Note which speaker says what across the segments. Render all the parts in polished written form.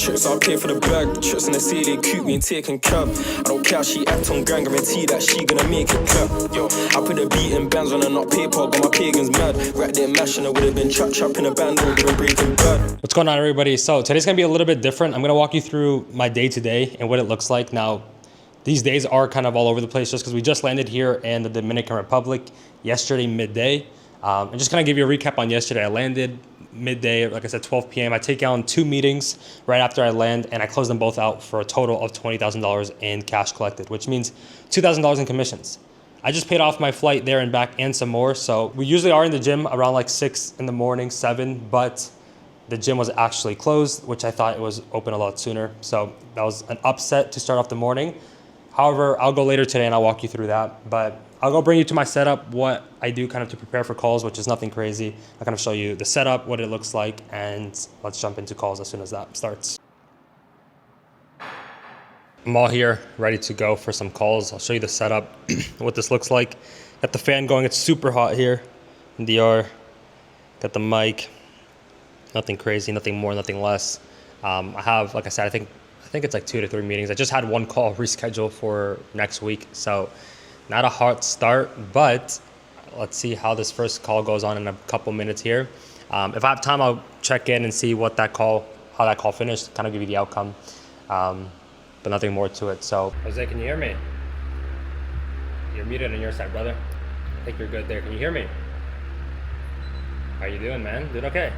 Speaker 1: trips, I'll pay for the bag. The trips in the city, coupe, we ain't taking cab. I don't care, she act on gang, guarantee that she gonna make it clap. Yo, I put a beat in bands on her, not paper, got my pagans mad. Right there mashing, I would've been trapping a band, or been Breaking Bad.
Speaker 2: What's going on, everybody? So today's gonna be a little bit different. I'm gonna walk you through my day-to-day and what it looks like. Now, these days are kind of all over the place just because we just landed here in the Dominican Republic yesterday midday. And just kind of give you a recap on yesterday. I landed midday, like I said, 12 p.m. I take on 2 meetings right after I land, and I close them both out for a total of $20,000 in cash collected, which means $2,000 in commissions. I just paid off my flight there and back and some more. So we usually are in the gym around like 6 in the morning, 7, but the gym was actually closed, which I thought it was open a lot sooner. So that was an upset to start off the morning. However, I'll go later today and I'll walk you through that. But I'll go bring you to my setup, what I do kind of to prepare for calls, which is nothing crazy. I'll kind of show you the setup, what it looks like, and let's jump into calls as soon as that starts. I'm all here, ready to go for some calls. I'll show you the setup, what this looks like. Got the fan going, it's super hot here in DR. Got the mic, nothing crazy, nothing more, nothing less. I have, like I said, I think it's like 2 to 3 meetings. I just had one call rescheduled for next week. So not a hard start, but let's see how this first call goes on in a couple minutes here. If I have time, I'll check in and see how that call finished, kind of give you the outcome, but nothing more to it. So, Jose, can you hear me? You're muted on your side, brother. I think you're good there. Can you hear me? How you doing, man? Doing okay?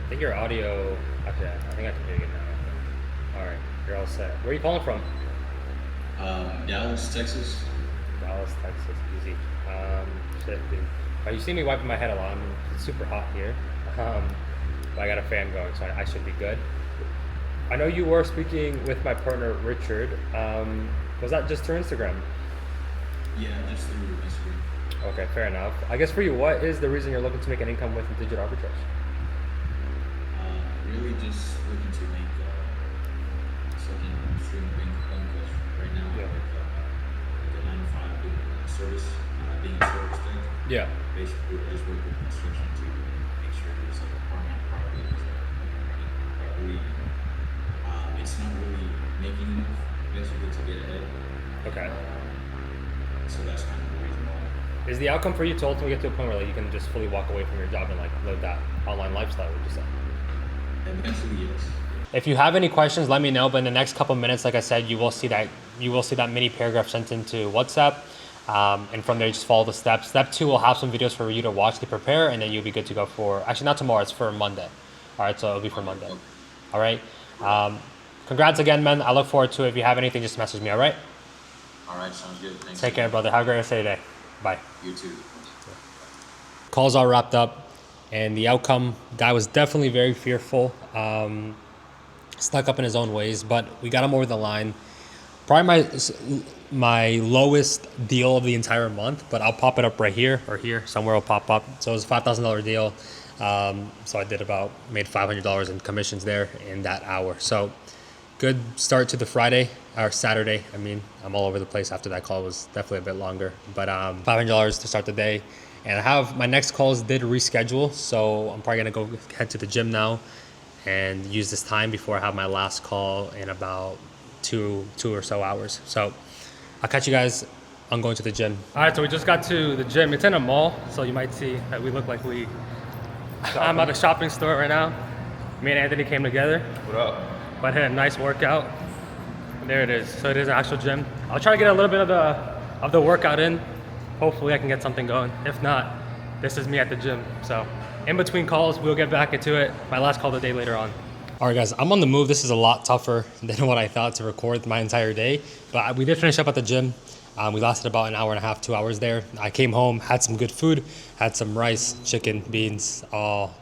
Speaker 2: I think your audio, actually, I think I can hear you now. All right, you're all set. Where are you calling from?
Speaker 3: Dallas, Texas.
Speaker 2: Dallas, Texas, easy. Shit, dude. You see me wiping my head a lot. It's super hot here. But I got a fan going, so I should be good. I know you were speaking with my partner, Richard. Was that just through Instagram?
Speaker 3: Yeah, just through Instagram.
Speaker 2: Okay, fair enough. I guess for you, what is the reason you're looking to make an income with digital arbitrage?
Speaker 3: Really just looking to make something stream of income, because right now I work like a 9 to 5 doing service, being a service thing.
Speaker 2: Yeah.
Speaker 3: Basically, I just work with construction to make sure there's like apartment properties properly. It's not really making enough basically to get ahead.
Speaker 2: Okay.
Speaker 3: So that's kind of the reason why.
Speaker 2: Is the outcome for you to ultimately get to a point where like you can just fully walk away from your job and like live that online lifestyle, would you say?
Speaker 3: Eventually, yes.
Speaker 2: If you have any questions, let me know. But in the next couple minutes, like I said, you will see that mini paragraph sent into WhatsApp, and from there, you just follow the steps. Step 2 will have some videos for you to watch to prepare, and then you'll be good to go for. Actually, not tomorrow. It's for Monday. All right, so it'll be for Monday. All right. Congrats again, man. I look forward to it. If you have anything, just message me. All right.
Speaker 3: All right, sounds good. Thanks.
Speaker 2: Take care, brother. Have a great rest of your day. Bye.
Speaker 3: You too.
Speaker 2: Calls all wrapped up. And the outcome, guy was definitely very fearful, stuck up in his own ways, but we got him over the line. Probably my lowest deal of the entire month, but I'll pop it up right here or here, somewhere it'll pop up. So it was a $5,000 deal. So I made $500 in commissions there in that hour. So good start to the Friday or Saturday. I mean, I'm all over the place after that call. It was definitely a bit longer, but $500 to start the day. And I have my next calls did reschedule, so I'm probably gonna go head to the gym now and use this time before I have my last call in about two or so hours. So I'll catch you guys on going to the gym. All right, so we just got to the gym. It's in a mall, so you might see that we look like I'm at a shopping store right now. Me and Anthony came together.
Speaker 4: What up?
Speaker 2: But I had a nice workout. And there it is. So it is an actual gym. I'll try to get a little bit of the workout in. Hopefully I can get something going. If not, this is me at the gym. So in between calls, we'll get back into it. My last call of the day later on. All right, guys, I'm on the move. This is a lot tougher than what I thought to record my entire day. But we did finish up at the gym. We lasted about an hour and a half, 2 hours there. I came home, had some good food, had some rice, chicken, beans, all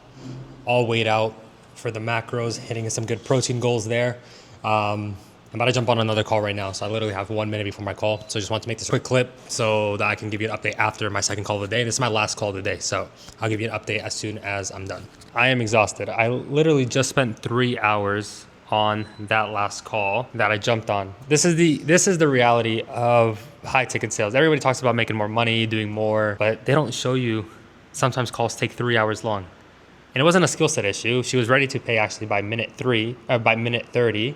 Speaker 2: weighed out for the macros, hitting some good protein goals there. I'm about to jump on another call right now, so I literally have 1 minute before my call. So I just want to make this a quick clip so that I can give you an update after my second call of the day. This is my last call of the day, so I'll give you an update as soon as I'm done. I am exhausted. I literally just spent 3 hours on that last call that I jumped on. This is the reality of high ticket sales. Everybody talks about making more money, doing more, but they don't show you sometimes calls take 3 hours long. And it wasn't a skill set issue. She was ready to pay actually by minute 30.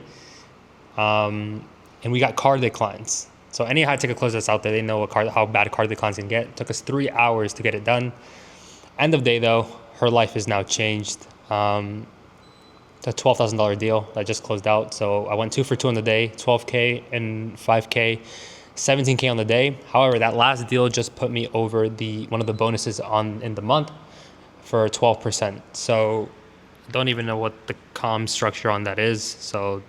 Speaker 2: And we got card declines. So any high ticket close that's out there, they know how bad card declines can get. It took us 3 hours to get it done. End of day though, her life is now changed. It's a $12,000 deal that just closed out. So I went 2 for 2 on the day, $12K and $5K, $17K on the day. However, that last deal just put me over one of the bonuses in the month for 12%. So don't even know what the comm structure on that is. So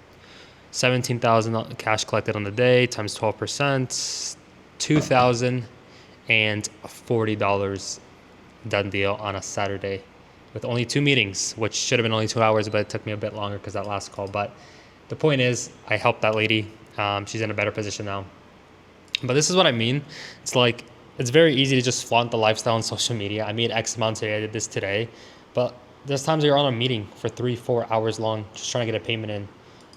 Speaker 2: 17,000 cash collected on the day times 12%, $2,040 done deal on a Saturday with only 2 meetings, which should have been only 2 hours, but it took me a bit longer because that last call. But the point is, I helped that lady. She's in a better position now. But this is what I mean. It's like, it's very easy to just flaunt the lifestyle on social media. I made X amount today, I did this today. But there's times you're on a meeting for 3-4 hours long, just trying to get a payment in.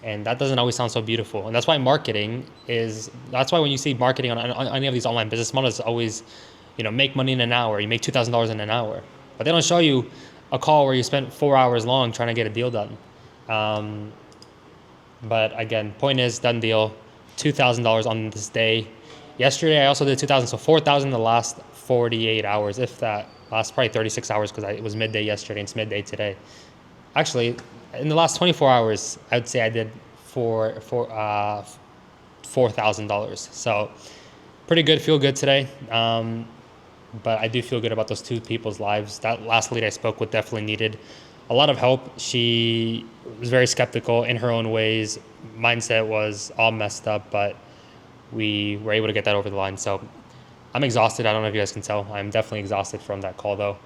Speaker 2: And that doesn't always sound so beautiful. And that's why that's why when you see marketing on any of these online business models, it's always, make money in an hour. You make $2,000 in an hour. But they don't show you a call where you spent 4 hours long trying to get a deal done. But again, point is, done deal, $2,000 on this day. Yesterday, I also did 2,000, so 4,000 the last 48 hours, if that. Last probably 36 hours because it was midday yesterday and it's midday today. Actually, in the last 24 hours, I would say I did $4,000. So pretty good, feel good today. But I do feel good about those 2 people's lives. That last lead I spoke with definitely needed a lot of help. She was very skeptical in her own ways. Mindset was all messed up, but we were able to get that over the line. So I'm exhausted. I don't know if you guys can tell. I'm definitely exhausted from that call though.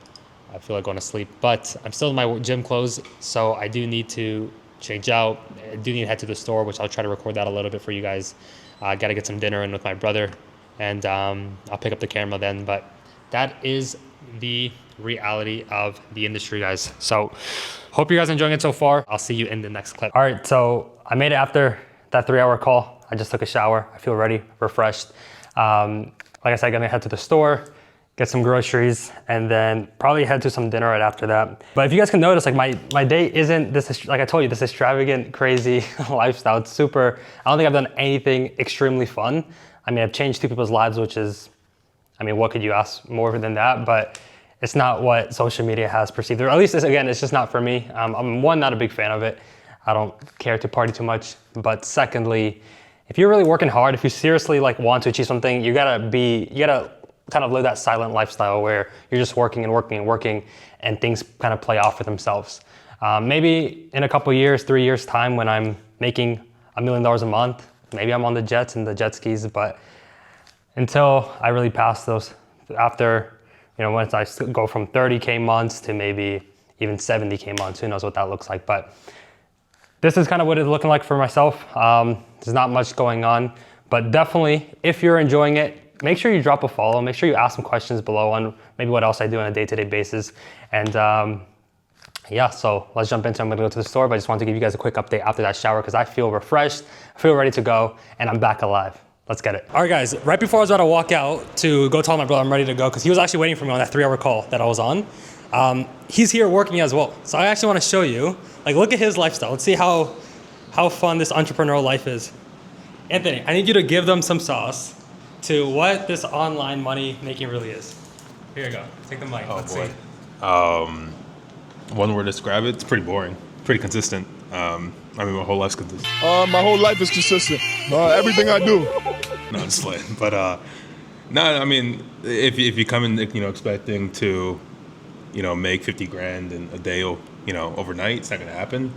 Speaker 2: I feel like going to sleep, but I'm still in my gym clothes, so I do need to change out. I do need to head to the store, which I'll try to record that a little bit for you guys. I got to get some dinner in with my brother, and I'll pick up the camera then. But that is the reality of the industry, guys. So hope you guys are enjoying it so far. I'll see you in the next clip. All right, so I made it after that 3-hour call. I just took a shower. I feel ready, refreshed. Like I said, I'm gonna head to the store, get some groceries, and then probably head to some dinner right after that. But if you guys can notice, like my day isn't this, like I told you, this extravagant, crazy lifestyle. It's super, I don't think I've done anything extremely fun. I mean, I've changed 2 people's lives, which is, I mean, what could you ask more than that? But it's not what social media has perceived, or at least it's just not for me. I'm one, not a big fan of it. I don't care to party too much. But secondly, if you're really working hard, if you seriously want to achieve something, you gotta kind of live that silent lifestyle where you're just working and working and working, and things kind of play off for themselves. Maybe in a couple years, 3 years time, when I'm making $1 million a month, maybe I'm on the jets and the jet skis, but until I really pass those, after, once I go from 30K months to maybe even 70K months, who knows what that looks like. But this is kind of what it's looking like for myself. There's not much going on, but definitely if you're enjoying it, make sure you drop a follow. Make sure you ask some questions below on maybe what else I do on a day-to-day basis. And yeah, so let's jump into it. I'm gonna go to the store, but I just wanted to give you guys a quick update after that shower because I feel refreshed, I feel ready to go, and I'm back alive. Let's get it. All right, guys, right before I was about to walk out to go tell my brother I'm ready to go, because he was actually waiting for me on that 3-hour call that I was on. He's here working as well. So I actually want to show you, look at his lifestyle. Let's see how fun this entrepreneurial life is. Anthony, I need you to give them some sauce to what this online money making really is. Here you go. Take the mic. Let's see.
Speaker 4: One word to describe it, it's pretty boring, pretty consistent. My whole life's consistent.
Speaker 5: My whole life is consistent. Everything I do.
Speaker 4: No, I'm just playing. But no, I mean, if you come in, expecting to, make 50 grand in a day, overnight, it's not gonna happen.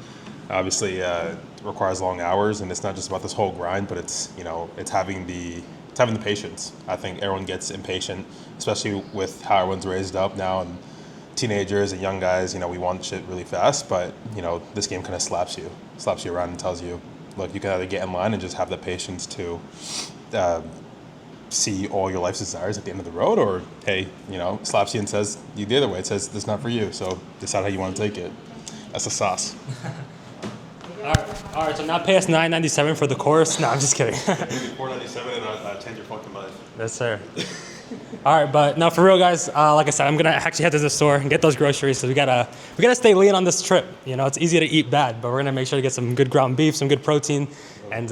Speaker 4: Obviously, it requires long hours, and it's not just about this whole grind, but it's having the patience. I think everyone gets impatient, especially with how everyone's raised up now, and teenagers and young guys. We want shit really fast, but this game kind of slaps you around and tells you, look, you can either get in line and just have the patience to see all your life's desires at the end of the road, or hey, slaps you and says you the other way. It says this is not for you, so decide how you want to take it. That's the sauce.
Speaker 2: All right, so now pay us $9.97 for the course. No, I'm just kidding.
Speaker 4: $4.97 and I'll change your fucking life.
Speaker 2: Yes, sir. All right, but no, for real, guys. Like I said, I'm gonna actually head to the store and get those groceries. So we gotta stay lean on this trip. You know, it's easy to eat bad, but we're gonna make sure to get some good ground beef, some good protein, and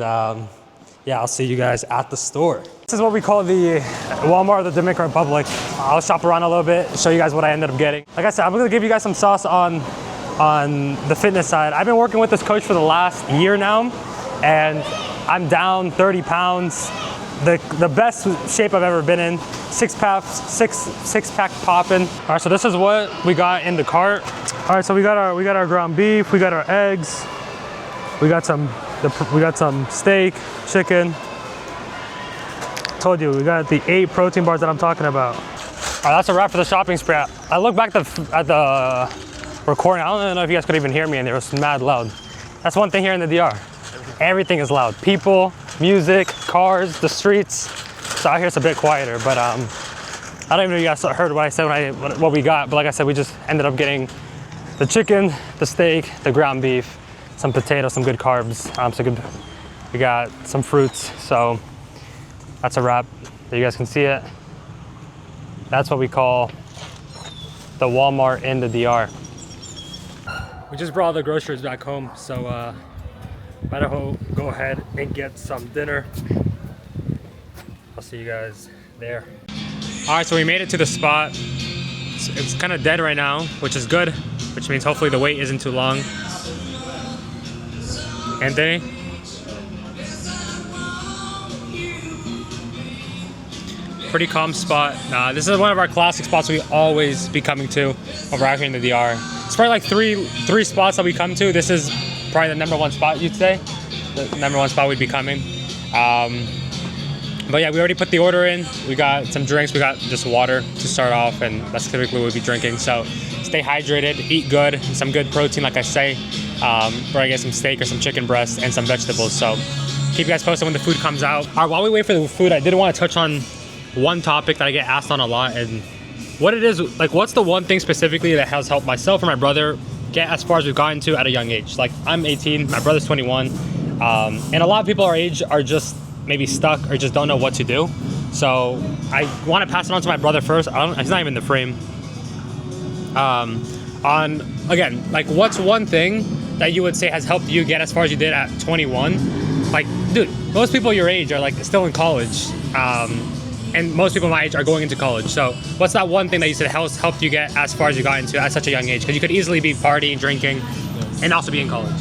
Speaker 2: yeah, I'll see you guys at the store. This is what we call the Walmart of the Dominican Republic. I'll shop around a little bit, show you guys what I ended up getting. Like I said, I'm gonna give you guys some sauce on the fitness side. I've been working with this coach for the last year now, and I'm down 30 pounds. The best shape I've ever been in. Six pack popping. All right, so this is what we got in the cart. All right, so we got our ground beef, we got our eggs, we got some steak, chicken. Told you, we got the 8 protein bars that I'm talking about. All right, that's a wrap for the shopping spree. I look back at the recording. I don't know if you guys could even hear me, and it was mad loud. That's one thing here in the DR. Everything is loud. People, music, cars, the streets. So out here it's a bit quieter, but I don't even know if you guys heard what I said what we got, but like I said, we just ended up getting the chicken, the steak, the ground beef, some potatoes, some good carbs, we got some fruits, so that's a wrap. You guys can see it. That's what we call the Walmart in the DR. We just brought all the groceries back home, so might as well go ahead and get some dinner. I'll see you guys there. All right, so we made it to the spot. It's kind of dead right now, which is good, which means hopefully the wait isn't too long. Anthony? Pretty calm spot. This is one of our classic spots we always be coming to over out here in the DR. It's probably like three spots that we come to. This is probably the number 1 spot, you'd say. The number 1 spot we'd be coming. But yeah, we already put the order in. We got some drinks. We got just water to start off, and that's typically what we'll be drinking. So stay hydrated, eat good, some good protein, like I say. Or I get some steak or some chicken breast and some vegetables. So keep you guys posted when the food comes out. All right, while we wait for the food, I did want to touch on one topic that I get asked on a lot, and what it is, like, what's the one thing specifically that has helped myself or my brother get as far as we've gotten to at a young age? Like, I'm 18, my brother's 21, and a lot of people our age are just maybe stuck or just don't know what to do. So I want to pass it on to my brother first. He's not even in the frame. On, again, like, what's one thing that you would say has helped you get as far as you did at 21? Like, dude, most people your age are like still in college. And most people my age are going into college. So what's that one thing that you said has helped you get as far as you got into at such a young age? Because you could easily be partying, drinking, and also be in college.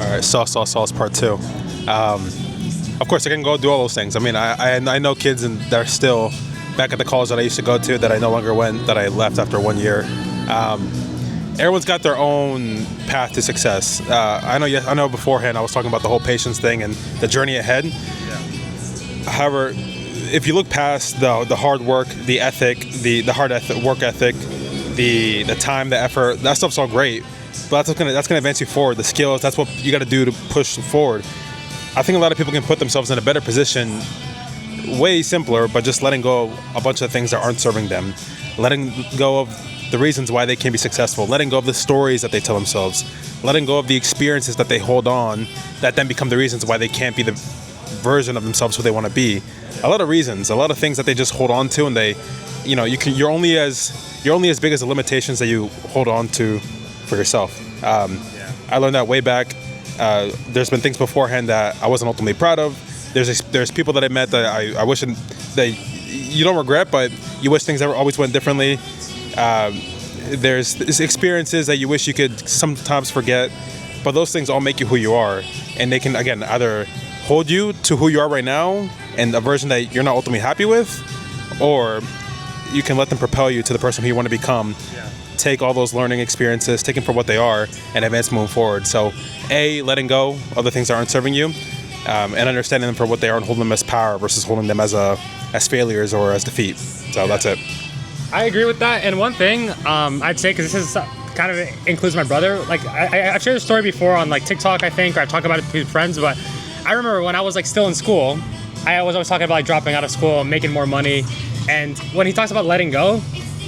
Speaker 4: All right, sauce part 2. Of course, I can go do all those things. I mean, I know kids that are still back at the college that I used to go to that I no longer went, that I left after 1 year. Everyone's got their own path to success. I know beforehand I was talking about the whole patience thing and the journey ahead. Yeah. However, if you look past the hard work, the ethic, the hard work ethic, the time, the effort, that stuff's all great. But that's gonna advance you forward. The skills, that's what you got to do to push forward. I think a lot of people can put themselves in a better position, way simpler, but just letting go of a bunch of things that aren't serving them, letting go of the reasons why they can be successful, letting go of the stories that they tell themselves, letting go of the experiences that they hold on that then become the reasons why they can't be the version of themselves who they want to be. A lot of reasons, a lot of things that they just hold on to, and they, you're only as big as the limitations that you hold on to for yourself. I learned that way back. There's been things beforehand that I wasn't ultimately proud of. There's people that I met that I wish that you don't regret, but you wish things always went differently. There's experiences that you wish you could sometimes forget, but those things all make you who you are, and they can, again, either hold you to who you are right now and a version that you're not ultimately happy with, or you can let them propel you to the person who you want to become. Yeah. Take all those learning experiences, take them for what they are, and advance moving forward. So, letting go of the things that aren't serving you, and understanding them for what they are and holding them as power versus holding them as failures or as defeat. So that's it.
Speaker 2: I agree with that. And one thing I'd say, because this is kind of includes my brother, like I've shared a story before on like TikTok, I think, or I've talked about it with friends, but I remember when I was like still in school, I was always talking about like dropping out of school, making more money. And when he talks about letting go,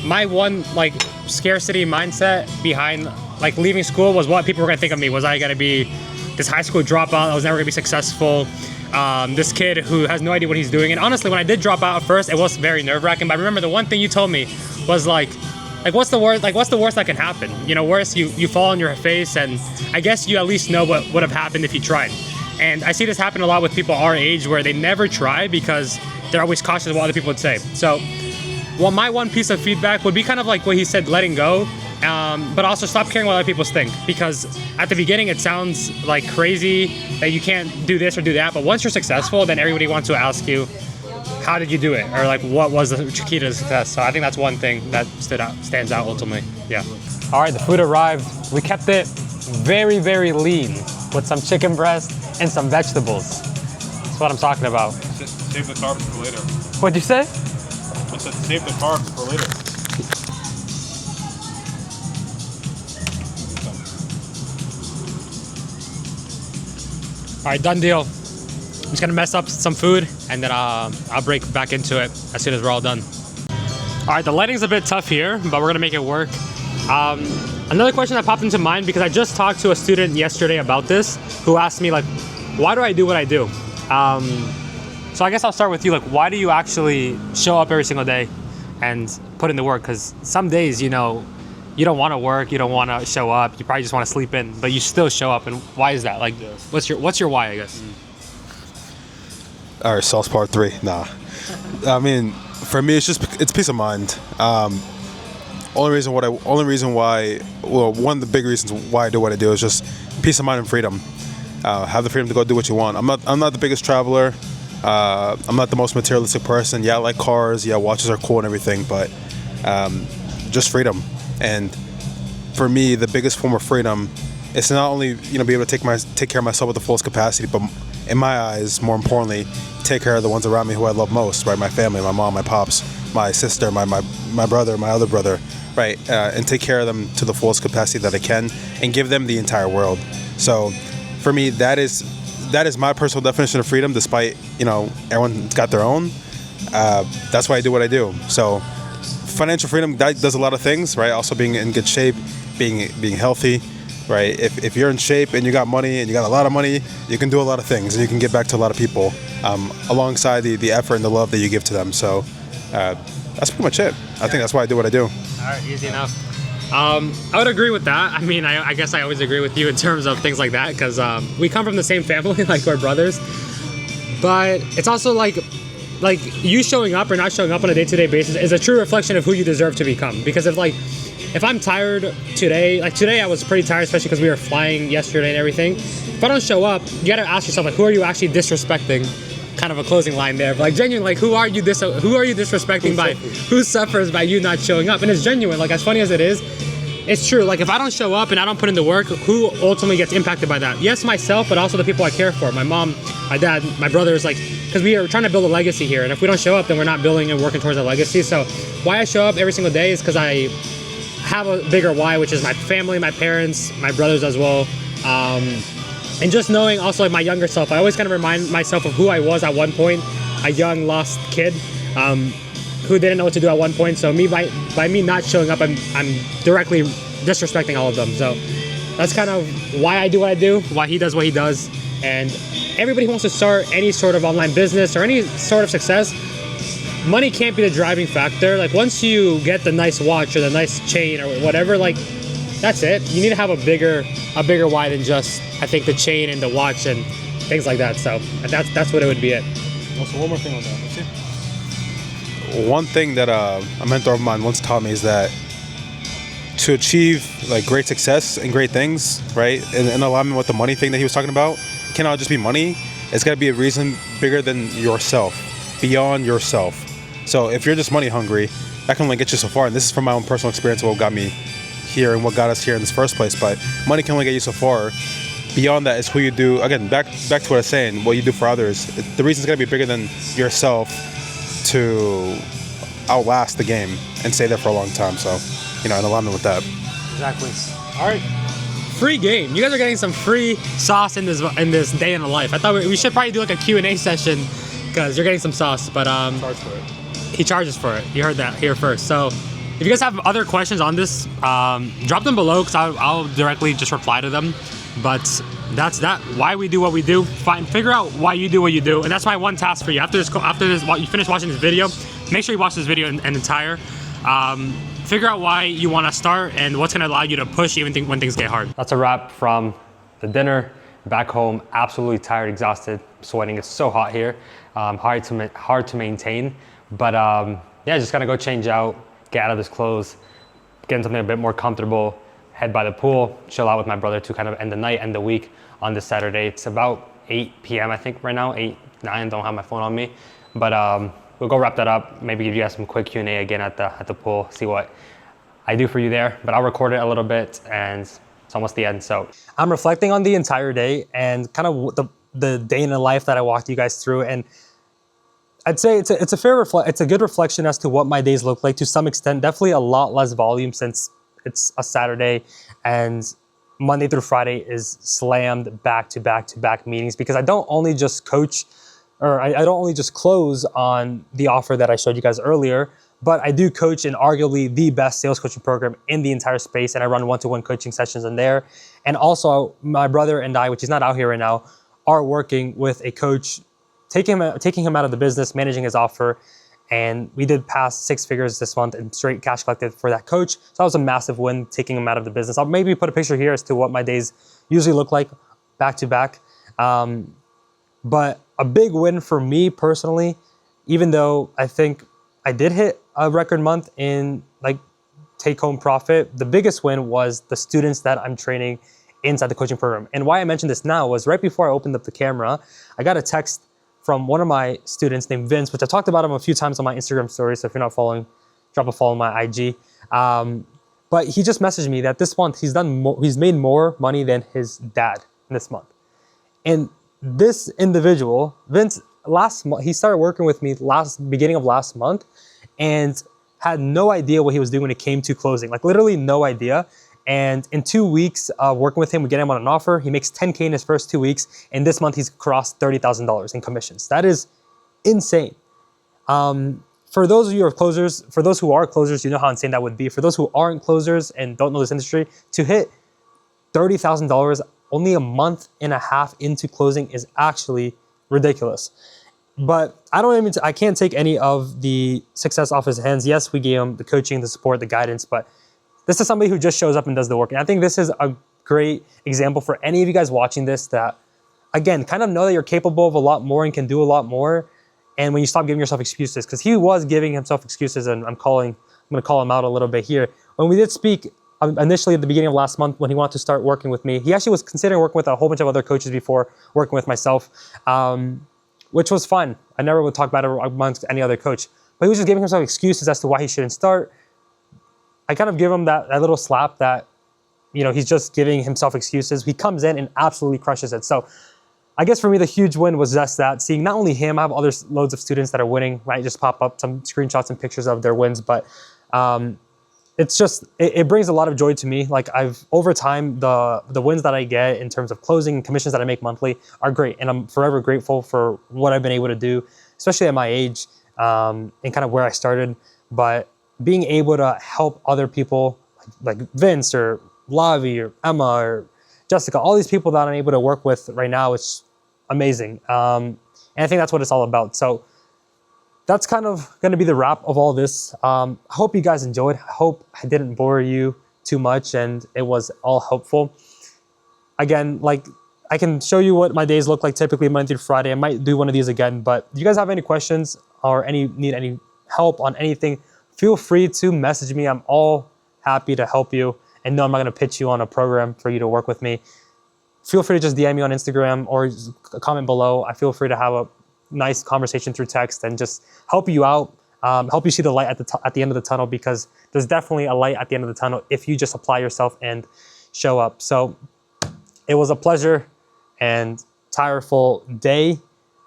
Speaker 2: my one like scarcity mindset behind like leaving school was what people were gonna think of me. Was I gonna be this high school dropout that was never gonna be successful. This kid who has no idea what he's doing. And honestly, when I did drop out at first, it was very nerve-wracking. But I remember the one thing you told me was like what's the worst? Like, what's the worst that can happen? You know, worst you fall on your face, and I guess you at least know what would have happened if you tried. And I see this happen a lot with people our age where they never try because they're always cautious of what other people would say. So, well, my one piece of feedback would be kind of like what he said, letting go. But also stop caring what other people think, because at the beginning it sounds like crazy that you can't do this or do that, but once you're successful, then everybody wants to ask you, how did you do it? Or like, what was the key to the success? So I think that's one thing that stands out ultimately. Yeah. All right, the food arrived. We kept it very, very lean with some chicken breast and some vegetables. That's what I'm talking about.
Speaker 4: Save the carbs for later.
Speaker 2: What'd you say?
Speaker 4: I said save the carbs for later.
Speaker 2: All right, done deal. I'm just gonna mess up some food and then I'll break back into it as soon as we're all done. All right, the lighting's a bit tough here, but we're gonna make it work. Another question that popped into mind, because I just talked to a student yesterday about this, who asked me like, why do I do what I do? So I guess I'll start with you. Like, why do you actually show up every single day and put in the work? Because some days, you know, you don't want to work, you don't want to show up, you probably just want to sleep in, but you still show up. And why is that? Like, what's your why, I guess?
Speaker 6: All right, sauce part 3. Nah, I mean, for me, it's peace of mind. Only reason why, one of the big reasons why I do what I do is just peace of mind and freedom. Have the freedom to go do what you want. I'm not the biggest traveler. I'm not the most materialistic person. Yeah, I like cars. Yeah, watches are cool and everything, but just freedom. And for me, the biggest form of freedom is to not only be able to take care of myself with the fullest capacity, but in my eyes, more importantly, take care of the ones around me who I love most, right? My family, my mom, my pops, my sister, my brother, my other brother, right? And take care of them to the fullest capacity that I can, and give them the entire world. So, for me, that is my personal definition of freedom. Despite everyone's got their own. That's why I do what I do. So, financial freedom that does a lot of things, right? Also being in good shape, being healthy, right? If you're in shape and you got money and you got a lot of money, you can do a lot of things and you can give back to a lot of people, alongside the effort and the love that you give to them. So that's pretty much it. I think that's why I do what I do.
Speaker 2: All right, easy enough. I would agree with that. I mean, I guess I always agree with you in terms of things like that, because we come from the same family, like we're brothers. But it's also like you showing up or not showing up on a day-to-day basis is a true reflection of who you deserve to become. Because if I'm tired today, like today I was pretty tired, especially because we were flying yesterday and everything. If I don't show up, you gotta ask yourself, like, who are you actually disrespecting? Kind of a closing line there, but like genuinely, like, who are you disrespecting by? Who suffers by you not showing up? And it's genuine. Like, as funny as it is, it's true. Like, if I don't show up and I don't put in the work, who ultimately gets impacted by that? Yes, myself, but also the people I care for. My mom, my dad, my brothers, like, because we are trying to build a legacy here. And if we don't show up, then we're not building and working towards a legacy. So why I show up every single day is because I have a bigger why, which is my family, my parents, my brothers as well. And just knowing also, like, my younger self, I always kind of remind myself of who I was at one point, a young, lost kid who didn't know what to do at one point. So by me not showing up, I'm directly disrespecting all of them. So that's kind of why I do what I do, why he does what he does. And everybody who wants to start any sort of online business or any sort of success, money can't be the driving factor. Like, once you get the nice watch or the nice chain or whatever, like, that's it. You need to have a bigger why than just, I think, the chain and the watch and things like that. So that's what it would be it.
Speaker 4: Also, one more thing on that. Let's see.
Speaker 6: One thing that a mentor of mine once taught me is that to achieve like great success and great things, right, in alignment with the money thing that he was talking about, cannot just be money. It's got to be a reason bigger than yourself, beyond yourself. So if you're just money hungry, that can only get you so far. And this is from my own personal experience, what got me here and what got us here in this first place. But money can only get you so far. Beyond that is who you do. Again, back to what I was saying, what you do for others. The reason's got to be bigger than yourself to outlast the game and stay there for a long time. So, in alignment with that.
Speaker 2: Exactly. All right. Free game. You guys are getting some free sauce in this day in the life. I thought we should probably do like a Q&A session, because you're getting some sauce. But
Speaker 4: Charge for it.
Speaker 2: he charges for it. You heard that here first. So if you guys have other questions on this, drop them below, because I'll directly just reply to them. But that's that. Why we do what we do. Figure out why you do what you do, and that's my one task for you. After this, while you finish watching this video, make sure you watch this video in entire. Figure out why you want to start and what's going to allow you to push even when things get hard. That's a wrap from the dinner. Back home, absolutely tired, exhausted, sweating. It's so hot here. Hard to maintain. But yeah, just gotta go change out, get out of this clothes, get in something a bit more comfortable, head by the pool, chill out with my brother to kind of end the night, end the week on this Saturday. It's about 8 p.m. I think right now, 8, 9, don't have my phone on me. But we'll go wrap that up, maybe give you guys some quick Q&A again at the pool, see what I do for you there. But I'll record it a little bit and it's almost the end. So I'm reflecting on the entire day and kind of the day in the life that I walked you guys through. And I'd say it's a good reflection as to what my days look like to some extent. Definitely a lot less volume since it's a Saturday and Monday through Friday is slammed back to back to back meetings, because I don't only just coach, or I don't only just close on the offer that I showed you guys earlier, but I do coach in arguably the best sales coaching program in the entire space, and I run one-to-one coaching sessions in there. And also my brother and I, which he's not out here right now, are working with a coach, taking him out of the business, managing his offer. And we did pass 6 figures this month in straight cash collected for that coach. So that was a massive win, taking him out of the business. I'll maybe put a picture here as to what my days usually look like back to back. But a big win for me personally, even though I think I did hit a record month in like take home profit, the biggest win was the students that I'm training inside the coaching program. And why I mentioned this now was right before I opened up the camera, I got a text from one of my students named Vince, which I talked about him a few times on my Instagram story. So if you're not following, drop a follow on my IG. But he just messaged me that this month he's made more money than his dad this month. And this individual, Vince, he started working with me beginning of last month and had no idea what he was doing when it came to closing, like literally no idea. And in 2 weeks working with him, we get him on an offer. He makes $10K in his first 2 weeks. And this month he's crossed $30,000 in commissions. That is insane. For those of you who are closers, for those who are closers, you know how insane that would be. For those who aren't closers and don't know this industry, to hit $30,000 only a month and a half into closing is actually ridiculous. But I can't take any of the success off his hands. Yes, we gave him the coaching, the support, the guidance, but this is somebody who just shows up and does the work. And I think this is a great example for any of you guys watching this that, again, kind of know that you're capable of a lot more and can do a lot more. And when you stop giving yourself excuses, because he was giving himself excuses, and I'm going to call him out a little bit here. When we did speak initially at the beginning of last month, when he wanted to start working with me, he actually was considering working with a whole bunch of other coaches before working with myself, which was fun. I never would talk about it amongst any other coach. But he was just giving himself excuses as to why he shouldn't start. I kind of give him that little slap that, he's just giving himself excuses. He comes in and absolutely crushes it. So I guess for me, the huge win was just that, seeing not only him, I have loads of students that are winning, right? Just pop up some screenshots and pictures of their wins, but it's just, it brings a lot of joy to me. Like over time, the wins that I get in terms of closing and commissions that I make monthly are great. And I'm forever grateful for what I've been able to do, especially at my age and kind of where I started. But being able to help other people like Vince or Lavi or Emma or Jessica, all these people that I'm able to work with right now, it's amazing. And I think that's what it's all about. So that's kind of going to be the wrap of all this. I hope you guys enjoyed. I hope I didn't bore you too much and it was all helpful. Again, like I can show you what my days look like typically Monday through Friday. I might do one of these again, but if you guys have any questions or need any help on anything, feel free to message me. I'm all happy to help you. And no, I'm not going to pitch you on a program for you to work with me. Feel free to just DM me on Instagram or comment below. I feel free to have a nice conversation through text and just help you out, help you see the light at the end of the tunnel, because there's definitely a light at the end of the tunnel if you just apply yourself and show up. So it was a pleasure and tireful day,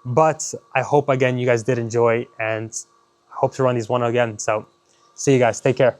Speaker 2: but I hope again you guys did enjoy, and I hope to run these one again. So see you guys. Take care.